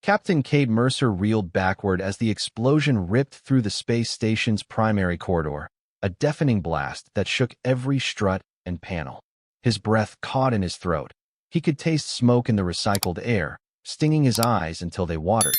Captain Kade Mercer reeled backward as the explosion ripped through the space station's primary corridor, a deafening blast that shook every strut and panel. His breath caught in his throat. He could taste smoke in the recycled air, stinging his eyes until they watered.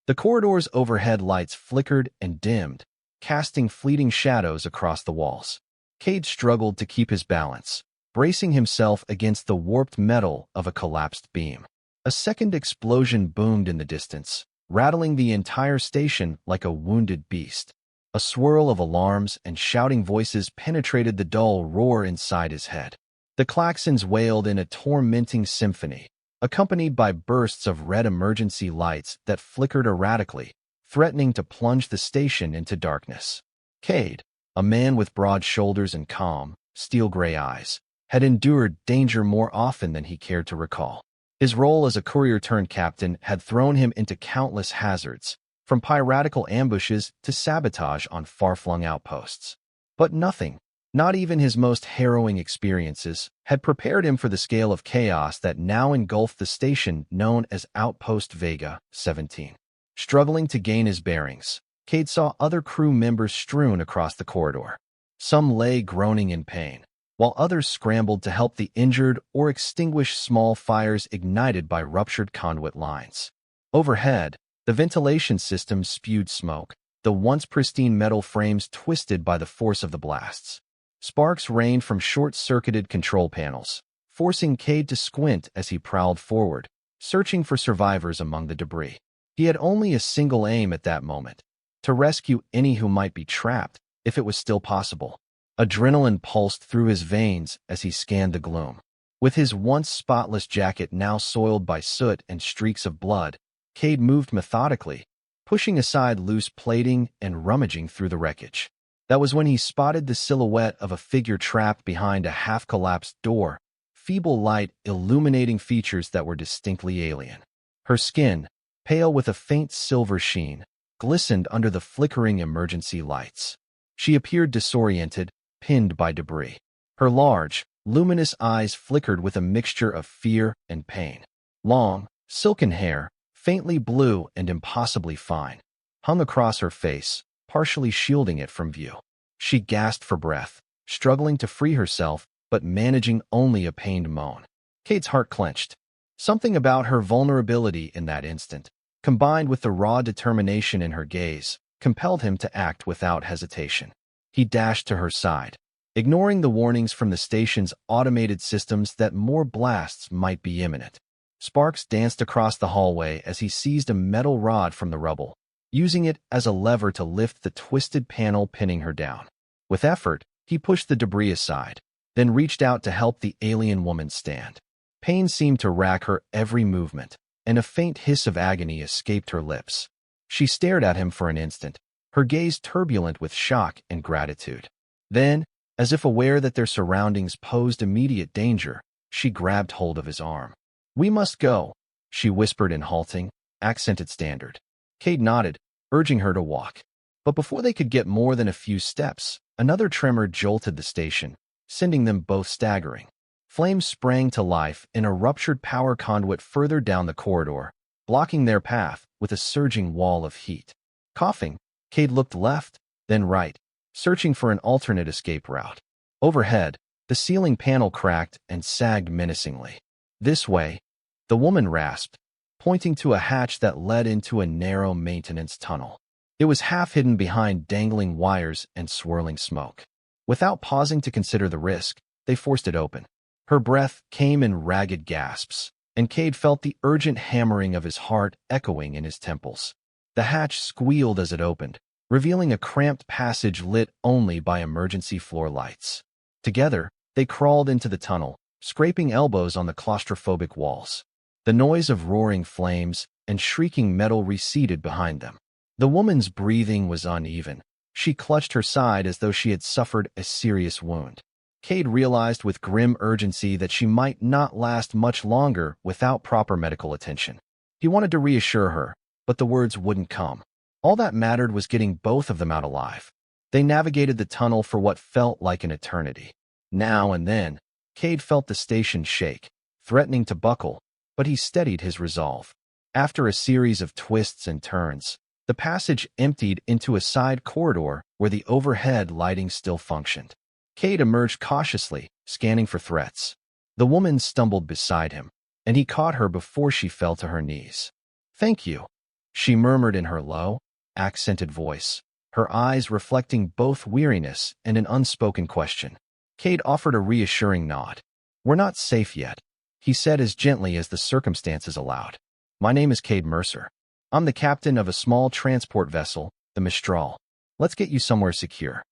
The corridor's overhead lights flickered and dimmed, casting fleeting shadows across the walls. Kade struggled to keep his balance, bracing himself against the warped metal of a collapsed beam. A second explosion boomed in the distance, rattling the entire station like a wounded beast. A swirl of alarms and shouting voices penetrated the dull roar inside his head. The klaxons wailed in a tormenting symphony, accompanied by bursts of red emergency lights that flickered erratically, threatening to plunge the station into darkness. Kade, a man with broad shoulders and calm, steel-gray eyes, had endured danger more often than he cared to recall. His role as a courier-turned-captain had thrown him into countless hazards, from piratical ambushes to sabotage on far-flung outposts. But nothing, not even his most harrowing experiences, had prepared him for the scale of chaos that now engulfed the station known as Outpost Vega 17. Struggling to gain his bearings, Kade saw other crew members strewn across the corridor. Some lay groaning in pain, while others scrambled to help the injured or extinguish small fires ignited by ruptured conduit lines. Overhead, the ventilation system spewed smoke, the once pristine metal frames twisted by the force of the blasts. Sparks rained from short-circuited control panels, forcing Kade to squint as he prowled forward, searching for survivors among the debris. He had only a single aim at that moment: to rescue any who might be trapped, if it was still possible. Adrenaline pulsed through his veins as he scanned the gloom. With his once spotless jacket now soiled by soot and streaks of blood, Kade moved methodically, pushing aside loose plating and rummaging through the wreckage. That was when he spotted the silhouette of a figure trapped behind a half-collapsed door, feeble light illuminating features that were distinctly alien. Her skin, pale with a faint silver sheen, glistened under the flickering emergency lights. She appeared disoriented, pinned by debris. Her large, luminous eyes flickered with a mixture of fear and pain. Long, silken hair, faintly blue and impossibly fine, hung across her face, partially shielding it from view. She gasped for breath, struggling to free herself, but managing only a pained moan. Kade's heart clenched. Something about her vulnerability in that instant, combined with the raw determination in her gaze, compelled him to act without hesitation. He dashed to her side, ignoring the warnings from the station's automated systems that more blasts might be imminent. Sparks danced across the hallway as he seized a metal rod from the rubble, using it as a lever to lift the twisted panel pinning her down. With effort, he pushed the debris aside, then reached out to help the alien woman stand. Pain seemed to rack her every movement, and a faint hiss of agony escaped her lips. She stared at him for an instant, her gaze turbulent with shock and gratitude. Then, as if aware that their surroundings posed immediate danger, she grabbed hold of his arm. "We must go," she whispered in halting, accented standard. Kade nodded, urging her to walk. But before they could get more than a few steps, another tremor jolted the station, sending them both staggering. Flames sprang to life in a ruptured power conduit further down the corridor, blocking their path with a surging wall of heat. Coughing, Kade looked left, then right, searching for an alternate escape route. Overhead, the ceiling panel cracked and sagged menacingly. "This way," the woman rasped, pointing to a hatch that led into a narrow maintenance tunnel. It was half hidden behind dangling wires and swirling smoke. Without pausing to consider the risk, they forced it open. Her breath came in ragged gasps, and Kade felt the urgent hammering of his heart echoing in his temples. The hatch squealed as it opened, revealing a cramped passage lit only by emergency floor lights. Together, they crawled into the tunnel, scraping elbows on the claustrophobic walls. The noise of roaring flames and shrieking metal receded behind them. The woman's breathing was uneven. She clutched her side as though she had suffered a serious wound. Kade realized with grim urgency that she might not last much longer without proper medical attention. He wanted to reassure her, but the words wouldn't come. All that mattered was getting both of them out alive. They navigated the tunnel for what felt like an eternity. Now and then, Kade felt the station shake, threatening to buckle, but he steadied his resolve. After a series of twists and turns, the passage emptied into a side corridor where the overhead lighting still functioned. Kade emerged cautiously, scanning for threats. The woman stumbled beside him, and he caught her before she fell to her knees. "Thank you," she murmured in her low, accented voice, her eyes reflecting both weariness and an unspoken question. Kade offered a reassuring nod. "We're not safe yet," he said as gently as the circumstances allowed. "My name is Kade Mercer. I'm the captain of a small transport vessel, the Mistral. Let's get you somewhere secure."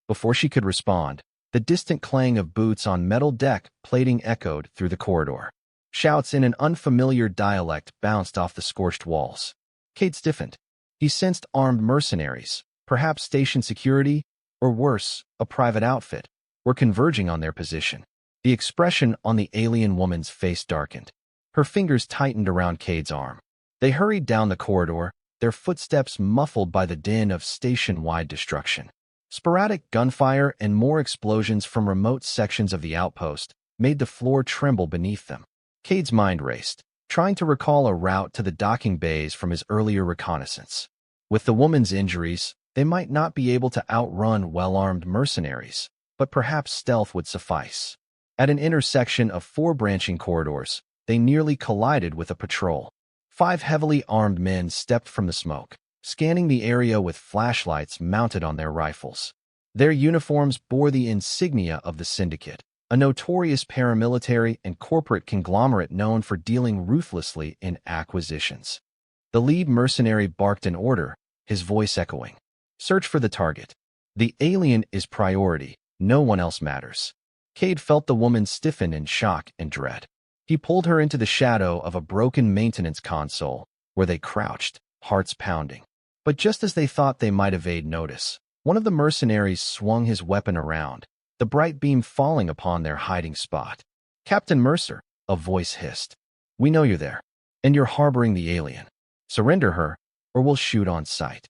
Before she could respond, the distant clang of boots on metal deck plating echoed through the corridor. Shouts in an unfamiliar dialect bounced off the scorched walls. Kade stiffened. He sensed armed mercenaries, perhaps station security, or worse, a private outfit, were converging on their position. The expression on the alien woman's face darkened. Her fingers tightened around Kade's arm. They hurried down the corridor, their footsteps muffled by the din of station-wide destruction. Sporadic gunfire and more explosions from remote sections of the outpost made the floor tremble beneath them. Kade's mind raced, trying to recall a route to the docking bays from his earlier reconnaissance. With the woman's injuries, they might not be able to outrun well-armed mercenaries, but perhaps stealth would suffice. At an intersection of 4 branching corridors, they nearly collided with a patrol. 5 heavily armed men stepped from the smoke, scanning the area with flashlights mounted on their rifles. Their uniforms bore the insignia of the Syndicate, a notorious paramilitary and corporate conglomerate known for dealing ruthlessly in acquisitions. The lead mercenary barked an order, his voice echoing. "Search for the target. The alien is priority, no one else matters." Kade felt the woman stiffen in shock and dread. He pulled her into the shadow of a broken maintenance console, where they crouched, hearts pounding. But just as they thought they might evade notice, one of the mercenaries swung his weapon around, the bright beam falling upon their hiding spot. "Captain Mercer," a voice hissed. "We know you're there, and you're harboring the alien. Surrender her, or we'll shoot on sight."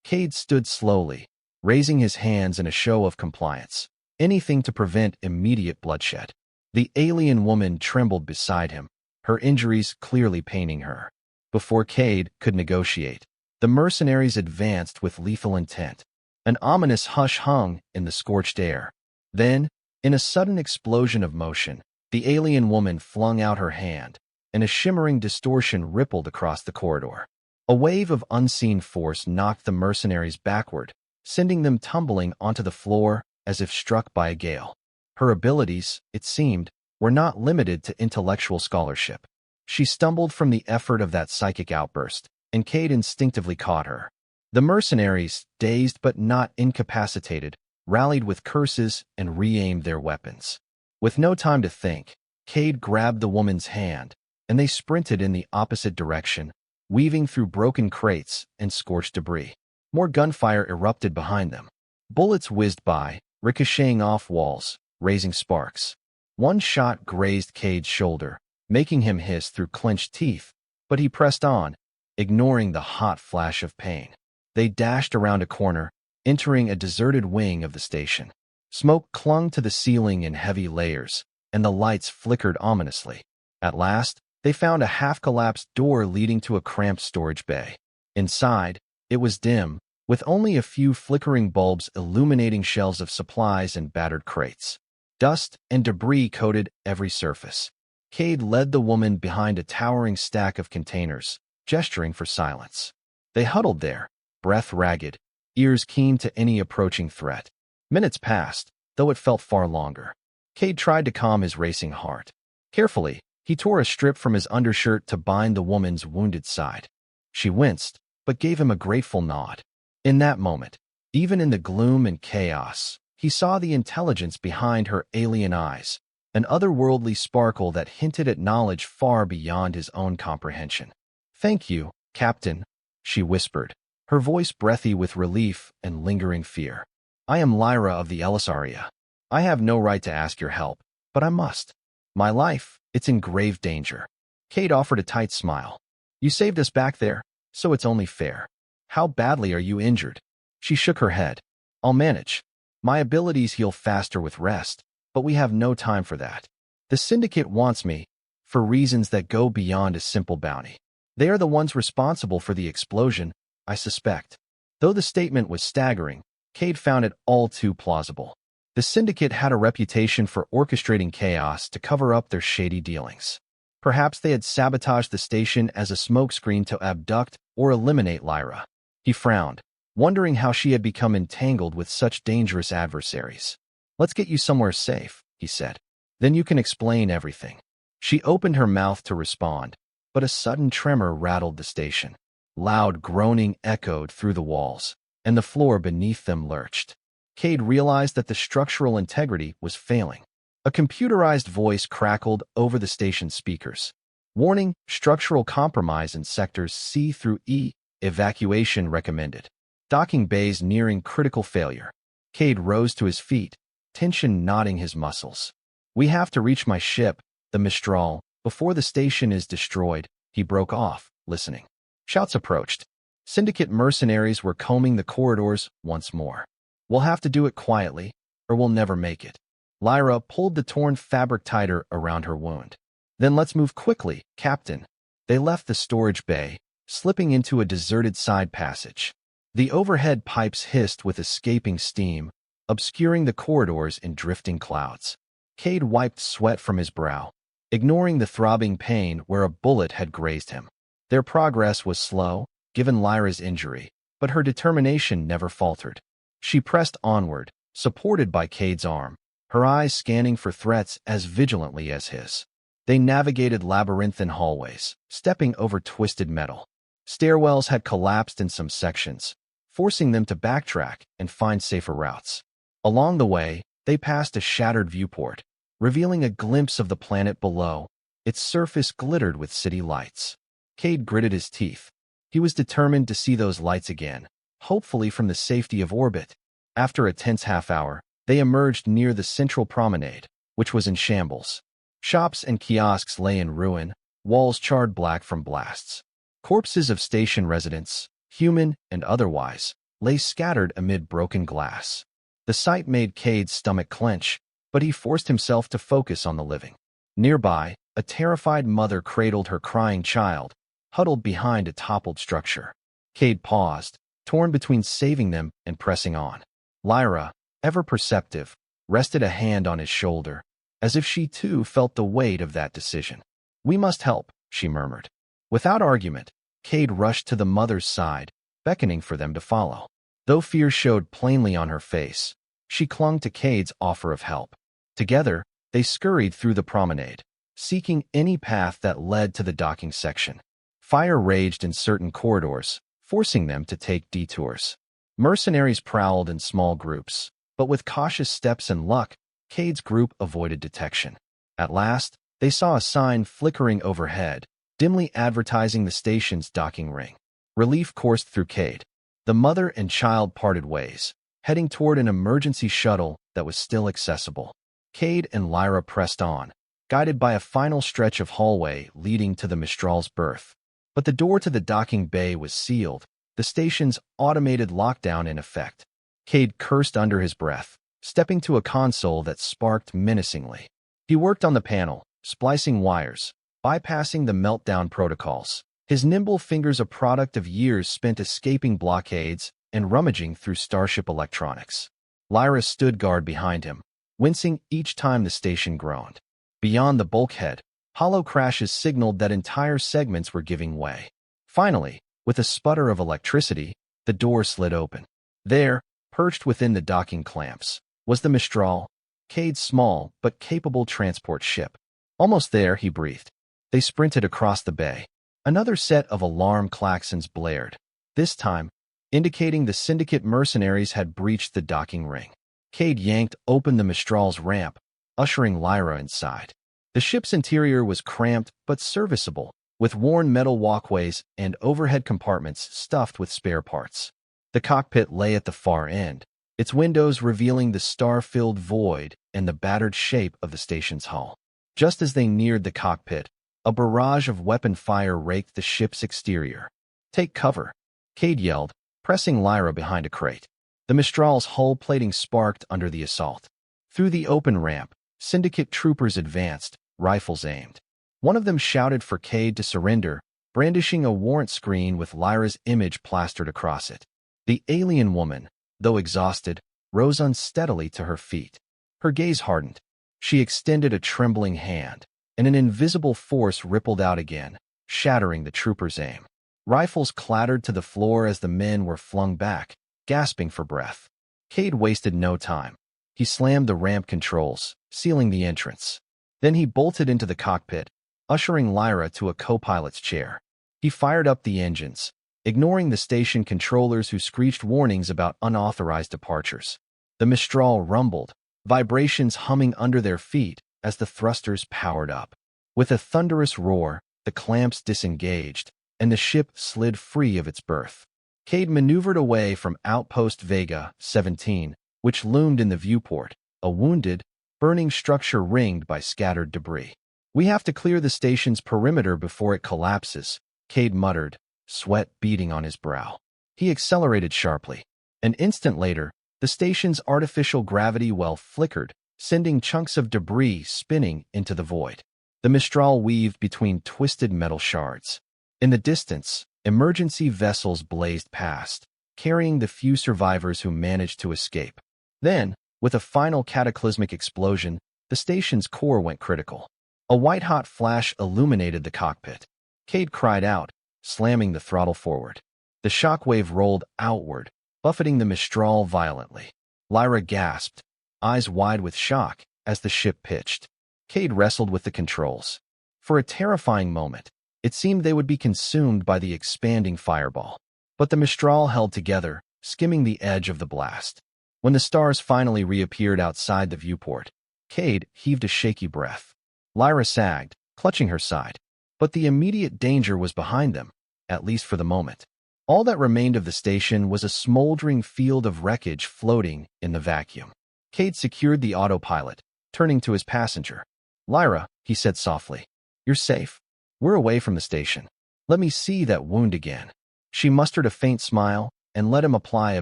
Kade stood slowly, raising his hands in a show of compliance, anything to prevent immediate bloodshed. The alien woman trembled beside him, her injuries clearly paining her. Before Kade could negotiate, the mercenaries advanced with lethal intent. An ominous hush hung in the scorched air. Then, in a sudden explosion of motion, the alien woman flung out her hand, and a shimmering distortion rippled across the corridor. A wave of unseen force knocked the mercenaries backward, sending them tumbling onto the floor as if struck by a gale. Her abilities, it seemed, were not limited to intellectual scholarship. She stumbled from the effort of that psychic outburst, and Kade instinctively caught her. The mercenaries, dazed but not incapacitated, rallied with curses and re-aimed their weapons. With no time to think, Kade grabbed the woman's hand, and they sprinted in the opposite direction, weaving through broken crates and scorched debris. More gunfire erupted behind them. Bullets whizzed by, ricocheting off walls, raising sparks. One shot grazed Kade's shoulder, making him hiss through clenched teeth, but he pressed on, ignoring the hot flash of pain. They dashed around a corner, entering a deserted wing of the station. Smoke clung to the ceiling in heavy layers, and the lights flickered ominously. At last, they found a half-collapsed door leading to a cramped storage bay. Inside, it was dim, with only a few flickering bulbs illuminating shelves of supplies and battered crates. Dust and debris coated every surface. Kade led the woman behind a towering stack of containers, gesturing for silence. They huddled there, breath ragged, ears keen to any approaching threat. Minutes passed, though it felt far longer. Kade tried to calm his racing heart. Carefully, he tore a strip from his undershirt to bind the woman's wounded side. She winced, but gave him a grateful nod. In that moment, even in the gloom and chaos, he saw the intelligence behind her alien eyes, an otherworldly sparkle that hinted at knowledge far beyond his own comprehension. "Thank you, Captain," she whispered, her voice breathy with relief and lingering fear. "I am Lyra of the Elisaria. I have no right to ask your help, but I must. My life, it's in grave danger." Kade offered a tight smile. "You saved us back there, so it's only fair. How badly are you injured?" She shook her head. "I'll manage. My abilities heal faster with rest, but we have no time for that. The Syndicate wants me, for reasons that go beyond a simple bounty." They are the ones responsible for the explosion, I suspect. Though the statement was staggering, Kade found it all too plausible. The Syndicate had a reputation for orchestrating chaos to cover up their shady dealings. Perhaps they had sabotaged the station as a smokescreen to abduct or eliminate Lyra. He frowned, wondering how she had become entangled with such dangerous adversaries. "Let's get you somewhere safe," he said. "Then you can explain everything." She opened her mouth to respond, but a sudden tremor rattled the station. Loud groaning echoed through the walls, and the floor beneath them lurched. Kade realized that the structural integrity was failing. A computerized voice crackled over the station's speakers. "Warning, structural compromise in sectors C through E. Evacuation recommended. Docking bays nearing critical failure." Kade rose to his feet, tension knotting his muscles. "We have to reach my ship, the Mistral, before the station is destroyed." He broke off, listening. Shouts approached. Syndicate mercenaries were combing the corridors once more. "We'll have to do it quietly, or we'll never make it." Lyra pulled the torn fabric tighter around her wound. "Then let's move quickly, Captain." They left the storage bay, slipping into a deserted side passage. The overhead pipes hissed with escaping steam, obscuring the corridors in drifting clouds. Kade wiped sweat from his brow, ignoring the throbbing pain where a bullet had grazed him. Their progress was slow, given Lyra's injury, but her determination never faltered. She pressed onward, supported by Kade's arm, her eyes scanning for threats as vigilantly as his. They navigated labyrinthine hallways, stepping over twisted metal. Stairwells had collapsed in some sections, forcing them to backtrack and find safer routes. Along the way, they passed a shattered viewport, revealing a glimpse of the planet below. Its surface glittered with city lights. Kade gritted his teeth. He was determined to see those lights again, hopefully from the safety of orbit. After a tense half-hour, they emerged near the central promenade, which was in shambles. Shops and kiosks lay in ruin, walls charred black from blasts. Corpses of station residents, human and otherwise, lay scattered amid broken glass. The sight made Kade's stomach clench, but he forced himself to focus on the living. Nearby, a terrified mother cradled her crying child, huddled behind a toppled structure. Kade paused, torn between saving them and pressing on. Lyra, ever perceptive, rested a hand on his shoulder, as if she too felt the weight of that decision. "We must help," she murmured. Without argument, Kade rushed to the mother's side, beckoning for them to follow. Though fear showed plainly on her face, she clung to Kade's offer of help. Together, they scurried through the promenade, seeking any path that led to the docking section. Fire raged in certain corridors, forcing them to take detours. Mercenaries prowled in small groups, but with cautious steps and luck, Kade's group avoided detection. At last, they saw a sign flickering overhead, dimly advertising the station's docking ring. Relief coursed through Kade. The mother and child parted ways, heading toward an emergency shuttle that was still accessible. Kade and Lyra pressed on, guided by a final stretch of hallway leading to the Mistral's berth. But the door to the docking bay was sealed, the station's automated lockdown in effect. Kade cursed under his breath, stepping to a console that sparked menacingly. He worked on the panel, splicing wires, bypassing the meltdown protocols, his nimble fingers a product of years spent escaping blockades and rummaging through Starship electronics. Lyra stood guard behind him, wincing each time the station groaned. Beyond the bulkhead, hollow crashes signaled that entire segments were giving way. Finally, with a sputter of electricity, the door slid open. There, perched within the docking clamps, was the Mistral, Kade's small but capable transport ship. Almost there, he breathed. They sprinted across the bay. Another set of alarm klaxons blared, this time indicating the Syndicate mercenaries had breached the docking ring. Kade yanked open the Mistral's ramp, ushering Lyra inside. The ship's interior was cramped but serviceable, with worn metal walkways and overhead compartments stuffed with spare parts. The cockpit lay at the far end, its windows revealing the star-filled void and the battered shape of the station's hull. Just as they neared the cockpit, a barrage of weapon fire raked the ship's exterior. "Take cover," Kade yelled, pressing Lyra behind a crate. The Mistral's hull plating sparked under the assault. Through the open ramp, Syndicate troopers advanced, rifles aimed. One of them shouted for Kade to surrender, brandishing a warrant screen with Lyra's image plastered across it. The alien woman, though exhausted, rose unsteadily to her feet. Her gaze hardened. She extended a trembling hand, and an invisible force rippled out again, shattering the trooper's aim. Rifles clattered to the floor as the men were flung back, gasping for breath. Kade wasted no time. He slammed the ramp controls, sealing the entrance. Then he bolted into the cockpit, ushering Lyra to a co-pilot's chair. He fired up the engines, ignoring the station controllers who screeched warnings about unauthorized departures. The Mistral rumbled, vibrations humming under their feet as the thrusters powered up. With a thunderous roar, the clamps disengaged, and the ship slid free of its berth. Kade maneuvered away from Outpost Vega 17, which loomed in the viewport, a wounded, burning structure ringed by scattered debris. "We have to clear the station's perimeter before it collapses," Kade muttered, sweat beading on his brow. He accelerated sharply. An instant later, the station's artificial gravity well flickered, sending chunks of debris spinning into the void. The Mistral weaved between twisted metal shards. In the distance, emergency vessels blazed past, carrying the few survivors who managed to escape. Then, with a final cataclysmic explosion, the station's core went critical. A white-hot flash illuminated the cockpit. Kade cried out, slamming the throttle forward. The shockwave rolled outward, buffeting the Mistral violently. Lyra gasped, eyes wide with shock, as the ship pitched. Kade wrestled with the controls. For a terrifying moment, it seemed they would be consumed by the expanding fireball. But the Mistral held together, skimming the edge of the blast. When the stars finally reappeared outside the viewport, Kade heaved a shaky breath. Lyra sagged, clutching her side. But the immediate danger was behind them, at least for the moment. All that remained of the station was a smoldering field of wreckage floating in the vacuum. Kade secured the autopilot, turning to his passenger. "Lyra," he said softly, "you're safe. We're away from the station. Let me see that wound again." She mustered a faint smile and let him apply a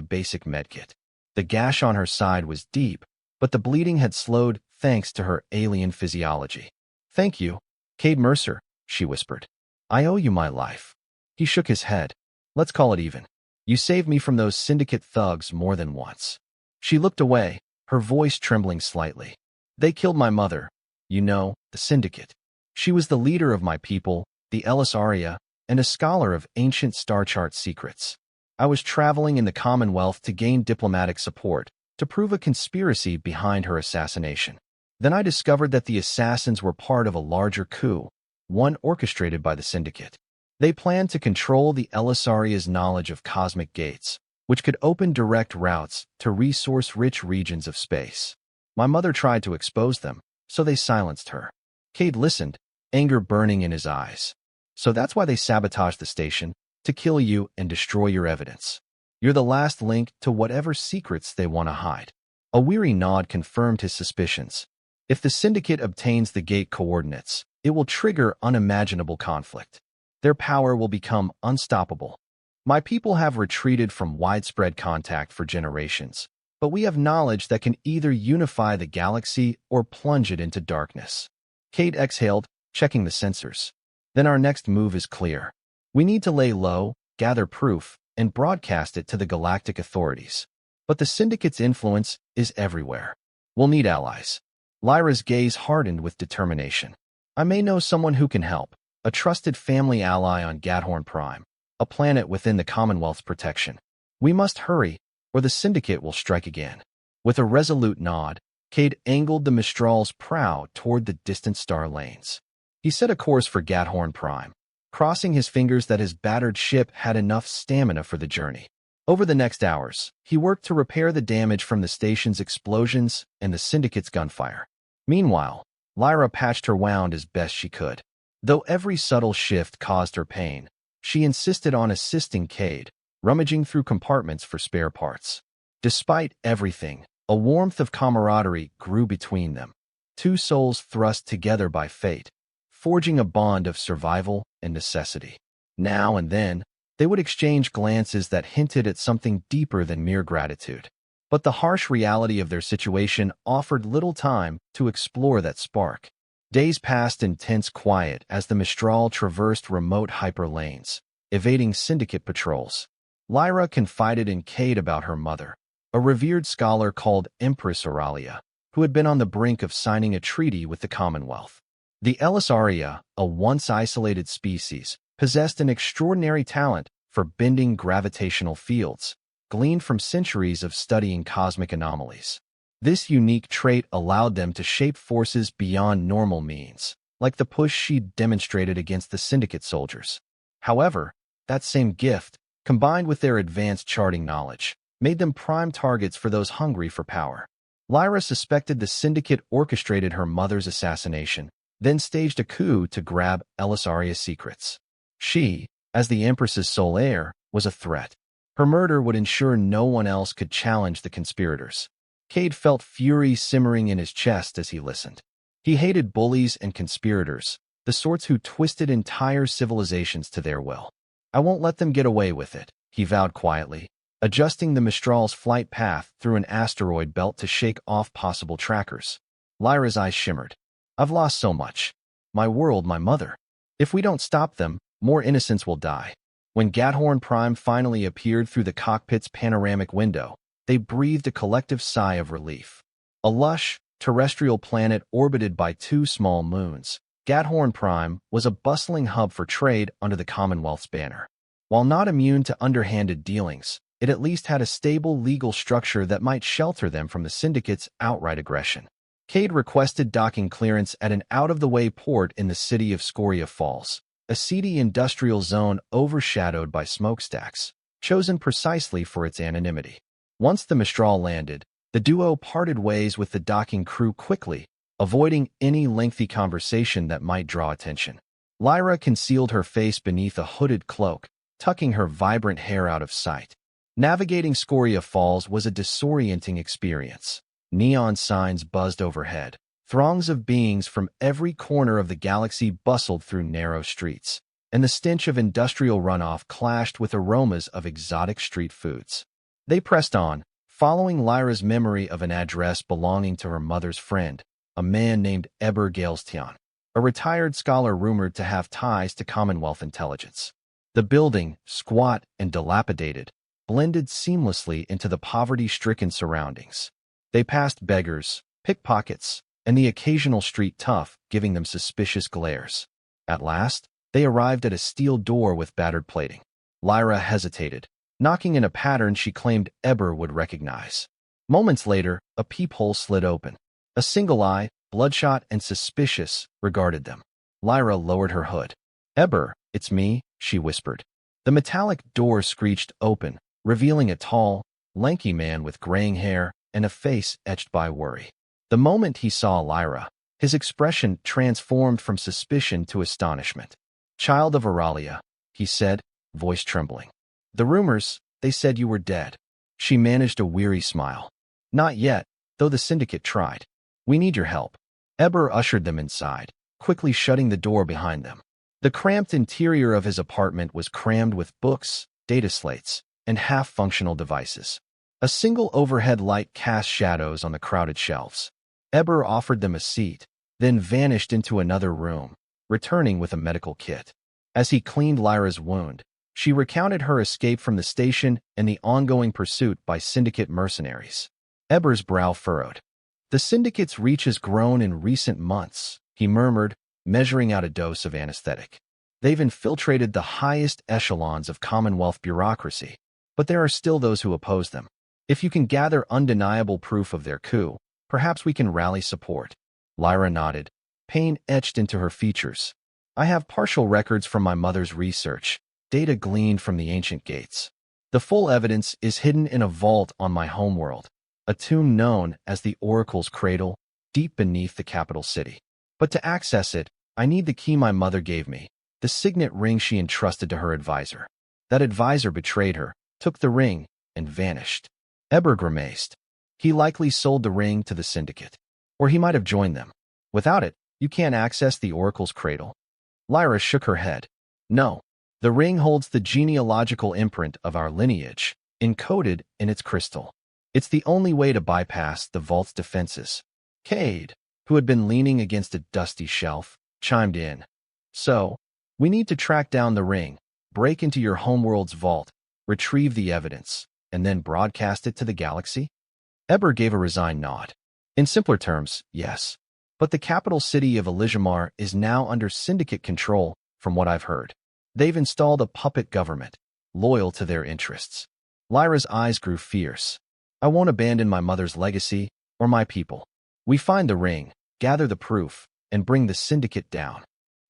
basic medkit. The gash on her side was deep, but the bleeding had slowed thanks to her alien physiology. "Thank you, Kade Mercer," she whispered. "I owe you my life." He shook his head. "Let's call it even. You saved me from those Syndicate thugs more than once." She looked away, her voice trembling slightly. "They killed my mother. You know, the Syndicate. She was the leader of my people, the Elisaria, and a scholar of ancient star chart secrets. I was traveling in the Commonwealth to gain diplomatic support, to prove a conspiracy behind her assassination. Then I discovered that the assassins were part of a larger coup, one orchestrated by the Syndicate. They planned to control the Elisaria's knowledge of cosmic gates, which could open direct routes to resource-rich regions of space. My mother tried to expose them, so they silenced her." Kade listened, anger burning in his eyes. "So that's why they sabotaged the station, to kill you and destroy your evidence. You're the last link to whatever secrets they want to hide." A weary nod confirmed his suspicions. If the Syndicate obtains the gate coordinates, it will trigger unimaginable conflict. Their power will become unstoppable. My people have retreated from widespread contact for generations, but we have knowledge that can either unify the galaxy or plunge it into darkness. Kade exhaled, checking the sensors. "Then our next move is clear. We need to lay low, gather proof, and broadcast it to the Galactic authorities. But the Syndicate's influence is everywhere. We'll need allies." Lyra's gaze hardened with determination. "I may know someone who can help, a trusted family ally on Gadhorn Prime, a planet within the Commonwealth's protection. We must hurry, or the Syndicate will strike again." With a resolute nod, Kade angled the Mistral's prow toward the distant star lanes. He set a course for Gadhorn Prime, crossing his fingers that his battered ship had enough stamina for the journey. Over the next hours, he worked to repair the damage from the station's explosions and the Syndicate's gunfire. Meanwhile, Lyra patched her wound as best she could. Though every subtle shift caused her pain, she insisted on assisting Kade, rummaging through compartments for spare parts. Despite everything, a warmth of camaraderie grew between them. Two souls thrust together by fate, forging a bond of survival and necessity. Now and then, they would exchange glances that hinted at something deeper than mere gratitude. But the harsh reality of their situation offered little time to explore that spark. Days passed in tense quiet as the Mistral traversed remote hyperlanes, evading Syndicate patrols. Lyra confided in Kade about her mother, a revered scholar called Empress Auralia, who had been on the brink of signing a treaty with the Commonwealth. The Elisaria, a once isolated species, possessed an extraordinary talent for bending gravitational fields, gleaned from centuries of studying cosmic anomalies. This unique trait allowed them to shape forces beyond normal means, like the push she'd demonstrated against the Syndicate soldiers. However, that same gift, combined with their advanced charting knowledge, made them prime targets for those hungry for power. Lyra suspected the Syndicate orchestrated her mother's assassination, then staged a coup to grab Elisaria's secrets. She, as the Empress's sole heir, was a threat. Her murder would ensure no one else could challenge the conspirators. Kade felt fury simmering in his chest as he listened. He hated bullies and conspirators, the sorts who twisted entire civilizations to their will. "I won't let them get away with it," he vowed quietly, adjusting the Mistral's flight path through an asteroid belt to shake off possible trackers. Lyra's eyes shimmered. "I've lost so much. My world, my mother. If we don't stop them, more innocents will die." When Gathorn Prime finally appeared through the cockpit's panoramic window, they breathed a collective sigh of relief. A lush, terrestrial planet orbited by 2 small moons, Gathorn Prime was a bustling hub for trade under the Commonwealth's banner. While not immune to underhanded dealings, it at least had a stable legal structure that might shelter them from the Syndicate's outright aggression. Kade requested docking clearance at an out-of-the-way port in the city of Scoria Falls, a seedy industrial zone overshadowed by smokestacks, chosen precisely for its anonymity. Once the Mistral landed, the duo parted ways with the docking crew quickly, avoiding any lengthy conversation that might draw attention. Lyra concealed her face beneath a hooded cloak, tucking her vibrant hair out of sight. Navigating Scoria Falls was a disorienting experience. Neon signs buzzed overhead. Throngs of beings from every corner of the galaxy bustled through narrow streets, and the stench of industrial runoff clashed with aromas of exotic street foods. They pressed on, following Lyra's memory of an address belonging to her mother's friend, a man named Eber Galestian, a retired scholar rumored to have ties to Commonwealth intelligence. The building, squat and dilapidated, blended seamlessly into the poverty-stricken surroundings. They passed beggars, pickpockets, and the occasional street tough, giving them suspicious glares. At last, they arrived at a steel door with battered plating. Lyra hesitated, knocking in a pattern she claimed Eber would recognize. Moments later, a peephole slid open. A single eye, bloodshot and suspicious, regarded them. Lyra lowered her hood. "Eber, it's me," she whispered. The metallic door screeched open, revealing a tall, lanky man with graying hair and a face etched by worry. The moment he saw Lyra, his expression transformed from suspicion to astonishment. "Child of Auralia," he said, voice trembling. "The rumors, they said you were dead." She managed a weary smile. "Not yet, though the Syndicate tried. We need your help." Eber ushered them inside, quickly shutting the door behind them. The cramped interior of his apartment was crammed with books, data slates, and half-functional devices. A single overhead light cast shadows on the crowded shelves. Eber offered them a seat, then vanished into another room, returning with a medical kit. As he cleaned Lyra's wound, she recounted her escape from the station and the ongoing pursuit by Syndicate mercenaries. Eber's brow furrowed. "The Syndicate's reach has grown in recent months," he murmured, measuring out a dose of anesthetic. "They've infiltrated the highest echelons of Commonwealth bureaucracy, but there are still those who oppose them. If you can gather undeniable proof of their coup, perhaps we can rally support." Lyra nodded, pain etched into her features. "I have partial records from my mother's research, data gleaned from the ancient gates. The full evidence is hidden in a vault on my homeworld, a tomb known as the Oracle's Cradle, deep beneath the capital city. But to access it, I need the key my mother gave me, the signet ring she entrusted to her advisor. That advisor betrayed her, took the ring, and vanished." Eber grimaced. "He likely sold the ring to the Syndicate. Or he might have joined them. Without it, you can't access the Oracle's Cradle." Lyra shook her head. "No. The ring holds the genealogical imprint of our lineage, encoded in its crystal. It's the only way to bypass the vault's defenses." "Kade, who had been leaning against a dusty shelf, chimed in. So, we need to track down the ring, break into your homeworld's vault, retrieve the evidence, and then broadcast it to the galaxy? Eber gave a resigned nod. In simpler terms, yes. But the capital city of Elysiumar is now under Syndicate control, from what I've heard. They've installed a puppet government, loyal to their interests. Lyra's eyes grew fierce. I won't abandon my mother's legacy or my people. We find the ring, gather the proof, and bring the Syndicate down.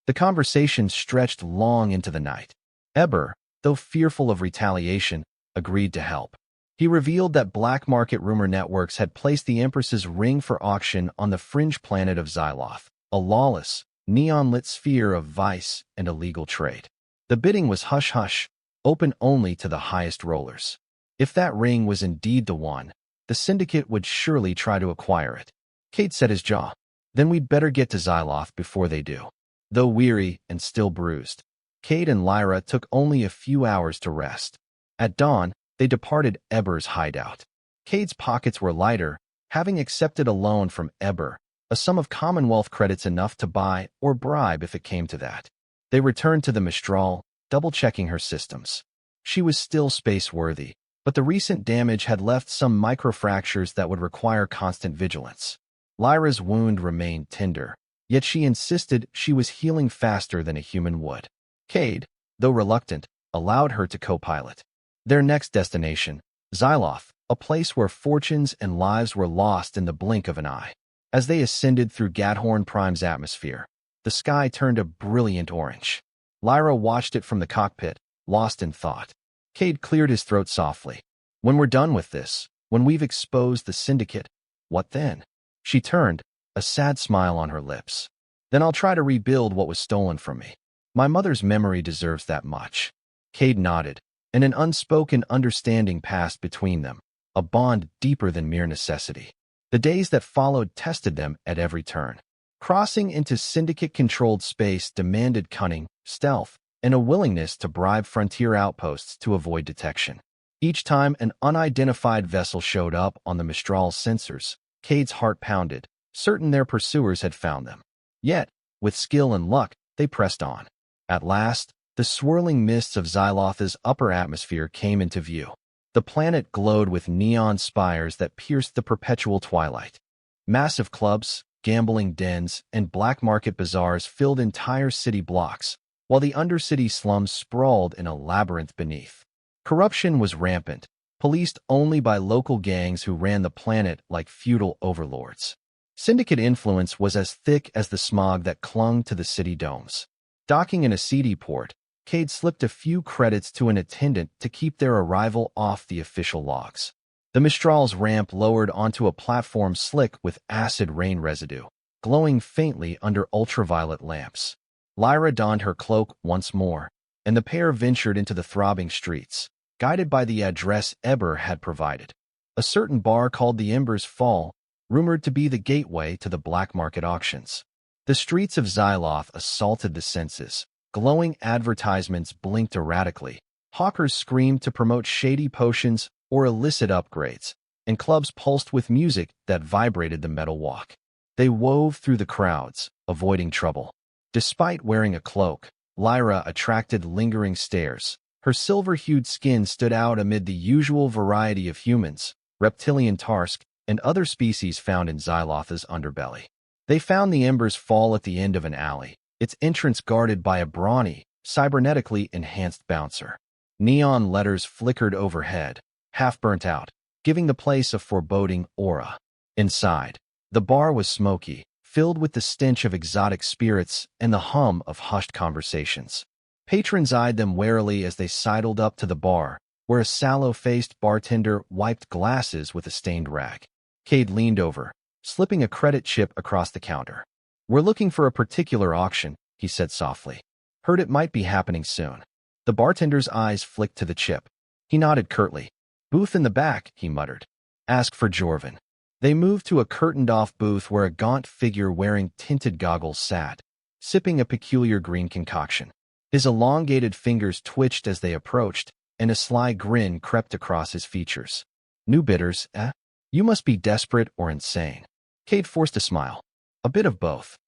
The conversation stretched long into the night. Eber, though fearful of retaliation, agreed to help. He revealed that black market rumor networks had placed the Empress's ring for auction on the fringe planet of Xyloth, a lawless, neon-lit sphere of vice and illegal trade. The bidding was hush-hush, open only to the highest rollers. If that ring was indeed the one, the Syndicate would surely try to acquire it. Kade set his jaw. Then we'd better get to Xyloth before they do. Though weary and still bruised, Kade and Lyra took only a few hours to rest. At dawn, they departed Eber's hideout. Kade's pockets were lighter, having accepted a loan from Eber, a sum of Commonwealth credits enough to buy or bribe if it came to that. They returned to the Mistral, double-checking her systems. She was still space-worthy, but the recent damage had left some microfractures that would require constant vigilance. Lyra's wound remained tender, yet she insisted she was healing faster than a human would. Kade, though reluctant, allowed her to co-pilot. Their next destination, Xyloth, a place where fortunes and lives were lost in the blink of an eye. As they ascended through Gadhorn Prime's atmosphere, the sky turned a brilliant orange. Lyra watched it from the cockpit, lost in thought. Kade cleared his throat softly. When we're done with this, when we've exposed the Syndicate, what then? She turned, a sad smile on her lips. Then I'll try to rebuild what was stolen from me. My mother's memory deserves that much. Kade nodded, and an unspoken understanding passed between them, a bond deeper than mere necessity. The days that followed tested them at every turn. Crossing into Syndicate-controlled space demanded cunning, stealth, and a willingness to bribe frontier outposts to avoid detection. Each time an unidentified vessel showed up on the Mistral's sensors, Kade's heart pounded, certain their pursuers had found them. Yet, with skill and luck, they pressed on. At last, the swirling mists of Xyloth's upper atmosphere came into view. The planet glowed with neon spires that pierced the perpetual twilight. Massive clubs, gambling dens, and black market bazaars filled entire city blocks, while the undercity slums sprawled in a labyrinth beneath. Corruption was rampant, policed only by local gangs who ran the planet like feudal overlords. Syndicate influence was as thick as the smog that clung to the city domes. Docking in a seedy port, Kade slipped a few credits to an attendant to keep their arrival off the official logs. The Mistral's ramp lowered onto a platform slick with acid rain residue, glowing faintly under ultraviolet lamps. Lyra donned her cloak once more, and the pair ventured into the throbbing streets, guided by the address Eber had provided. A certain bar called the Ember's Fall, rumored to be the gateway to the black market auctions. The streets of Xyloth assaulted the senses. Glowing advertisements blinked erratically. Hawkers screamed to promote shady potions or illicit upgrades, and clubs pulsed with music that vibrated the metal walk. They wove through the crowds, avoiding trouble. Despite wearing a cloak, Lyra attracted lingering stares. Her silver-hued skin stood out amid the usual variety of humans, reptilian Tarsk, and other species found in Xyloth's underbelly. They found the Ember's Fall at the end of an alley, its entrance guarded by a brawny, cybernetically enhanced bouncer. Neon letters flickered overhead, half burnt out, giving the place a foreboding aura. Inside, the bar was smoky, filled with the stench of exotic spirits and the hum of hushed conversations. Patrons eyed them warily as they sidled up to the bar, where a sallow-faced bartender wiped glasses with a stained rag. Kade leaned over, slipping a credit chip across the counter. "We're looking for a particular auction," he said softly. "Heard it might be happening soon." The bartender's eyes flicked to the chip. He nodded curtly. "Booth in the back," he muttered. "Ask for Jorvin." They moved to a curtained-off booth where a gaunt figure wearing tinted goggles sat, sipping a peculiar green concoction. His elongated fingers twitched as they approached, and a sly grin crept across his features. "New bidders, eh? You must be desperate or insane." Kade forced a smile. A bit of both.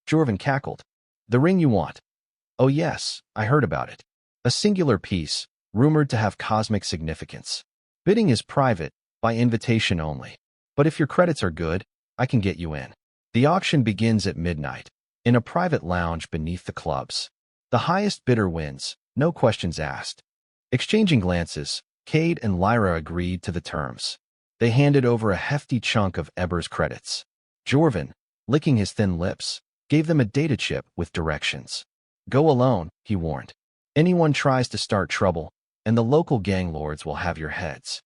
Jorvin cackled. The ring you want? Oh yes, I heard about it. A singular piece, rumored to have cosmic significance. Bidding is private, by invitation only. But if your credits are good, I can get you in. The auction begins at midnight, in a private lounge beneath the clubs. The highest bidder wins, no questions asked. Exchanging glances, Kade and Lyra agreed to the terms. They handed over a hefty chunk of Eber's credits. Jorvin, licking his thin lips, gave them a data chip with directions. Go alone, he warned. Anyone tries to start trouble, and the local gang lords will have your heads.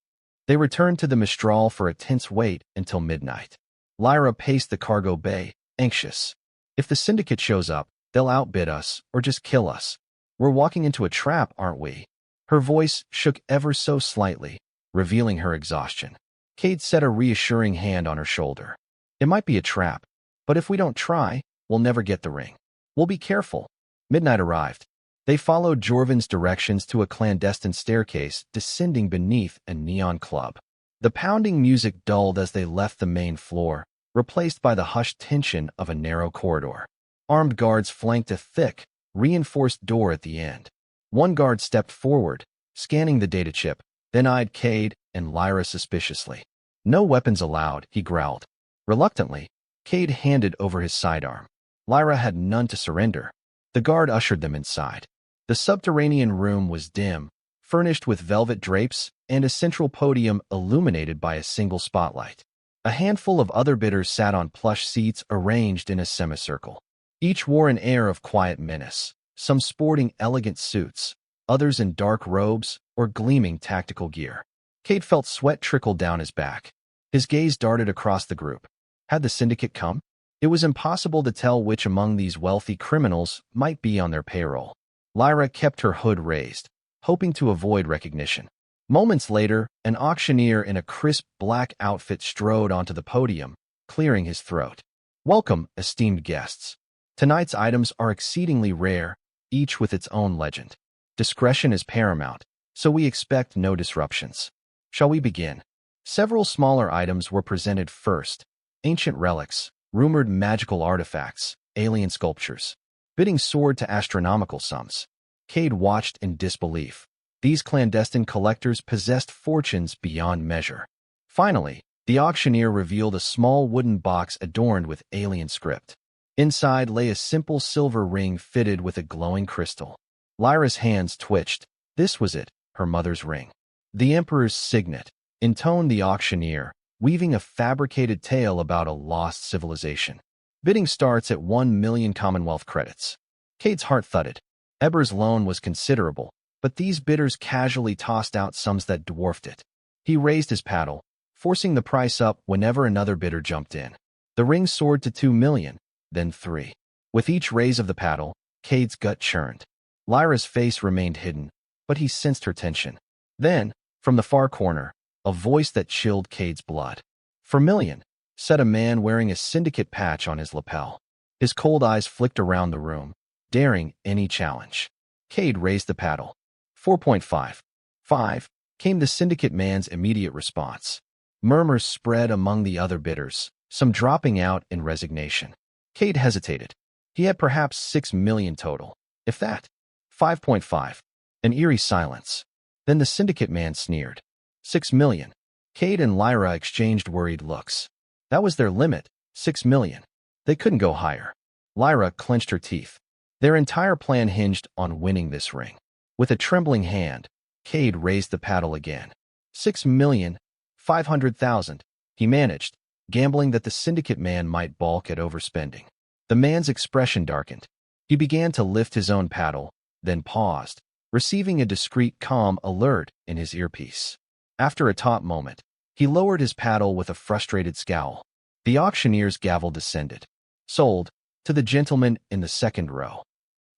They returned to the Mistral for a tense wait until midnight. Lyra paced the cargo bay, anxious. If the Syndicate shows up, they'll outbid us or just kill us. We're walking into a trap, aren't we? Her voice shook ever so slightly, revealing her exhaustion. Kade set a reassuring hand on her shoulder. It might be a trap, but if we don't try, we'll never get the ring. We'll be careful. Midnight arrived. They followed Jorvin's directions to a clandestine staircase descending beneath a neon club. The pounding music dulled as they left the main floor, replaced by the hushed tension of a narrow corridor. Armed guards flanked a thick, reinforced door at the end. One guard stepped forward, scanning the data chip, then eyed Kade and Lyra suspiciously. No weapons allowed, he growled. Reluctantly, Kade handed over his sidearm. Lyra had none to surrender. The guard ushered them inside. The subterranean room was dim, furnished with velvet drapes and a central podium illuminated by a single spotlight. A handful of other bidders sat on plush seats arranged in a semicircle. Each wore an air of quiet menace, some sporting elegant suits, others in dark robes or gleaming tactical gear. Kade felt sweat trickle down his back. His gaze darted across the group. Had the Syndicate come? It was impossible to tell which among these wealthy criminals might be on their payroll. Lyra kept her hood raised, hoping to avoid recognition. Moments later, an auctioneer in a crisp black outfit strode onto the podium, clearing his throat. Welcome, esteemed guests. Tonight's items are exceedingly rare, each with its own legend. Discretion is paramount, so we expect no disruptions. Shall we begin? Several smaller items were presented first. Ancient relics, rumored magical artifacts, alien sculptures. Bidding soared to astronomical sums. Kade watched in disbelief. These clandestine collectors possessed fortunes beyond measure. Finally, the auctioneer revealed a small wooden box adorned with alien script. Inside lay a simple silver ring fitted with a glowing crystal. Lyra's hands twitched. This was it, her mother's ring. The Emperor's signet, intoned the auctioneer, weaving a fabricated tale about a lost civilization. Bidding starts at 1,000,000 Commonwealth credits. Kade's heart thudded. Eber's loan was considerable, but these bidders casually tossed out sums that dwarfed it. He raised his paddle, forcing the price up whenever another bidder jumped in. The ring soared to 2,000,000, then 3. With each raise of the paddle, Kade's gut churned. Lyra's face remained hidden, but he sensed her tension. Then, from the far corner, a voice that chilled Kade's blood. "For million," said a man wearing a Syndicate patch on his lapel. His cold eyes flicked around the room, daring any challenge. Kade raised the paddle. 4.5. 5 came the Syndicate man's immediate response. Murmurs spread among the other bidders, some dropping out in resignation. Kade hesitated. He had perhaps 6,000,000 total, if that. 5.5. An eerie silence. Then the Syndicate man sneered. 6,000,000. Kade and Lyra exchanged worried looks. That was their limit, 6,000,000. They couldn't go higher. Lyra clenched her teeth. Their entire plan hinged on winning this ring. With a trembling hand, Kade raised the paddle again. 6,500,000, he managed, gambling that the Syndicate man might balk at overspending. The man's expression darkened. He began to lift his own paddle, then paused, receiving a discreet calm alert in his earpiece. After a taut moment, he lowered his paddle with a frustrated scowl. The auctioneer's gavel descended. Sold, to the gentleman in the second row.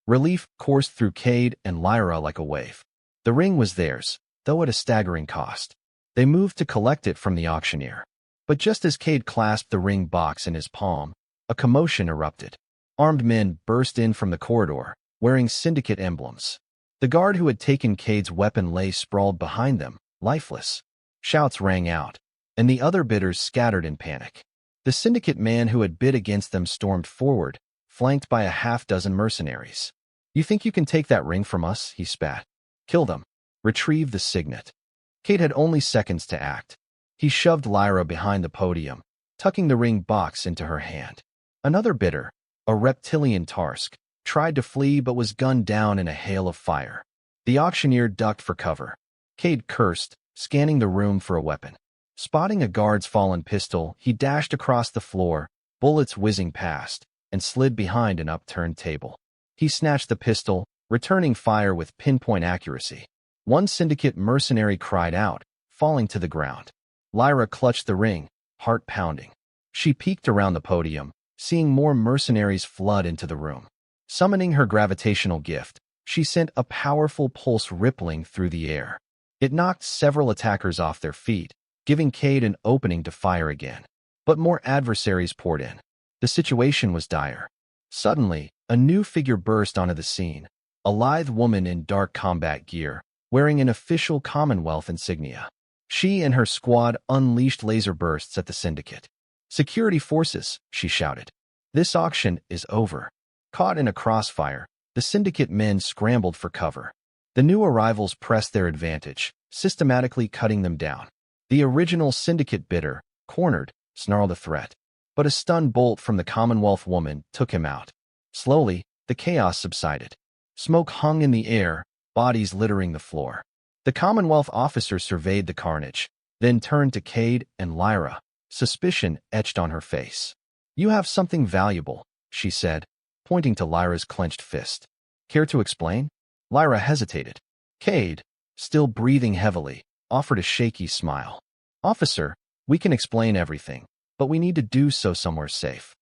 Relief coursed through Kade and Lyra like a wave. The ring was theirs, though at a staggering cost. They moved to collect it from the auctioneer. But just as Kade clasped the ring box in his palm, a commotion erupted. Armed men burst in from the corridor, wearing Syndicate emblems. The guard who had taken Kade's weapon lay sprawled behind them, lifeless. Shouts rang out, and the other bidders scattered in panic. The Syndicate man who had bid against them stormed forward, flanked by a half-dozen mercenaries. "You think you can take that ring from us?" he spat. "Kill them. Retrieve the signet." Kade had only seconds to act. He shoved Lyra behind the podium, tucking the ring box into her hand. Another bidder, a reptilian Tarsk, tried to flee but was gunned down in a hail of fire. The auctioneer ducked for cover. Kade cursed, scanning the room for a weapon. Spotting a guard's fallen pistol, he dashed across the floor, bullets whizzing past, and slid behind an upturned table. He snatched the pistol, returning fire with pinpoint accuracy. One Syndicate mercenary cried out, falling to the ground. Lyra clutched the ring, heart pounding. She peeked around the podium, seeing more mercenaries flood into the room. Summoning her gravitational gift, she sent a powerful pulse rippling through the air. It knocked several attackers off their feet, giving Kade an opening to fire again. But more adversaries poured in. The situation was dire. Suddenly, a new figure burst onto the scene, a lithe woman in dark combat gear, wearing an official Commonwealth insignia. She and her squad unleashed laser bursts at the Syndicate. "Security forces," she shouted. "This auction is over." Caught in a crossfire, the Syndicate men scrambled for cover. The new arrivals pressed their advantage, systematically cutting them down. The original Syndicate bidder, cornered, snarled a threat. But a stun bolt from the Commonwealth woman took him out. Slowly, the chaos subsided. Smoke hung in the air, bodies littering the floor. The Commonwealth officer surveyed the carnage, then turned to Kade and Lyra, suspicion etched on her face. "You have something valuable," she said, pointing to Lyra's clenched fist. "Care to explain?" Lyra hesitated. Kade, still breathing heavily, offered a shaky smile. "Officer, we can explain everything, but we need to do so somewhere safe."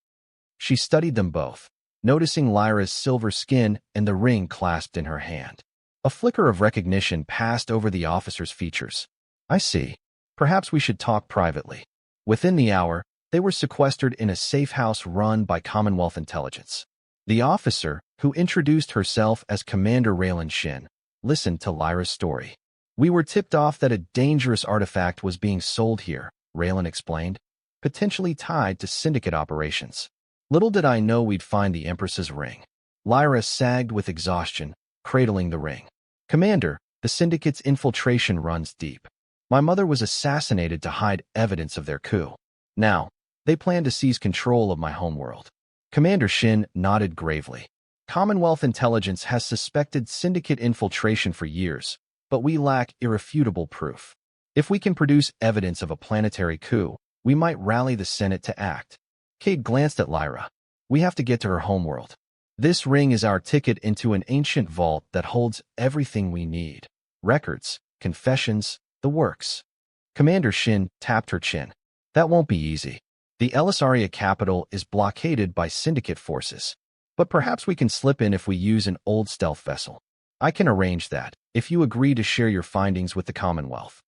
She studied them both, noticing Lyra's silver skin and the ring clasped in her hand. A flicker of recognition passed over the officer's features. "I see. Perhaps we should talk privately." Within the hour, they were sequestered in a safe house run by Commonwealth intelligence. The officer, who introduced herself as Commander Raylan Shin, listened to Lyra's story. "We were tipped off that a dangerous artifact was being sold here," Raylan explained, "potentially tied to Syndicate operations. Little did I know we'd find the Empress's ring." Lyra sagged with exhaustion, cradling the ring. "Commander, the Syndicate's infiltration runs deep. My mother was assassinated to hide evidence of their coup. Now, they plan to seize control of my homeworld." Commander Shin nodded gravely. "Commonwealth intelligence has suspected Syndicate infiltration for years, but we lack irrefutable proof. If we can produce evidence of a planetary coup, we might rally the Senate to act." Kade glanced at Lyra. "We have to get to her homeworld. This ring is our ticket into an ancient vault that holds everything we need. Records, confessions, the works." Commander Shin tapped her chin. "That won't be easy. The Elisaria capital is blockaded by Syndicate forces. But perhaps we can slip in if we use an old stealth vessel. I can arrange that, if you agree to share your findings with the Commonwealth."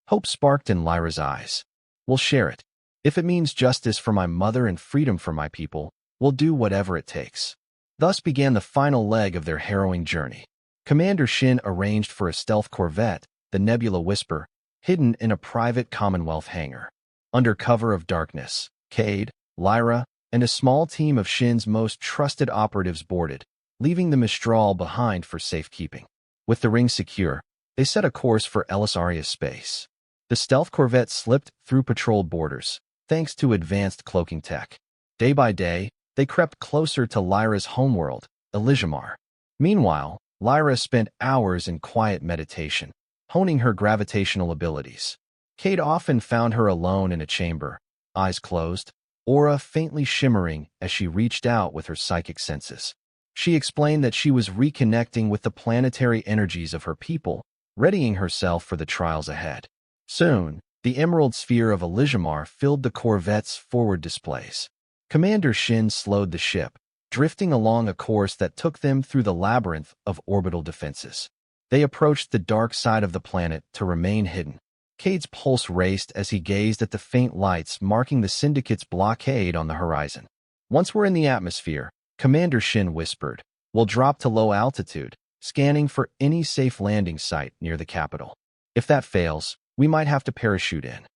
Hope sparked in Lyra's eyes. "We'll share it. If it means justice for my mother and freedom for my people, we'll do whatever it takes." Thus began the final leg of their harrowing journey. Commander Shin arranged for a stealth corvette, the Nebula Whisper, hidden in a private Commonwealth hangar. Under cover of darkness, Kade, Lyra, and a small team of Shin's most trusted operatives boarded, leaving the Mistral behind for safekeeping. With the ring secure, they set a course for Elisaria space. The stealth corvette slipped through patrolled borders, thanks to advanced cloaking tech. Day by day, they crept closer to Lyra's homeworld, Elysiumar. Meanwhile, Lyra spent hours in quiet meditation, honing her gravitational abilities. Kade often found her alone in a chamber, eyes closed, aura faintly shimmering as she reached out with her psychic senses. She explained that she was reconnecting with the planetary energies of her people, readying herself for the trials ahead. Soon, the emerald sphere of Elysiumar filled the corvette's forward displays. Commander Shin slowed the ship, drifting along a course that took them through the labyrinth of orbital defenses. They approached the dark side of the planet to remain hidden. Kade's pulse raced as he gazed at the faint lights marking the Syndicate's blockade on the horizon. "Once we're in the atmosphere," Commander Shin whispered, "we'll drop to low altitude, scanning for any safe landing site near the capital. If that fails, we might have to parachute in."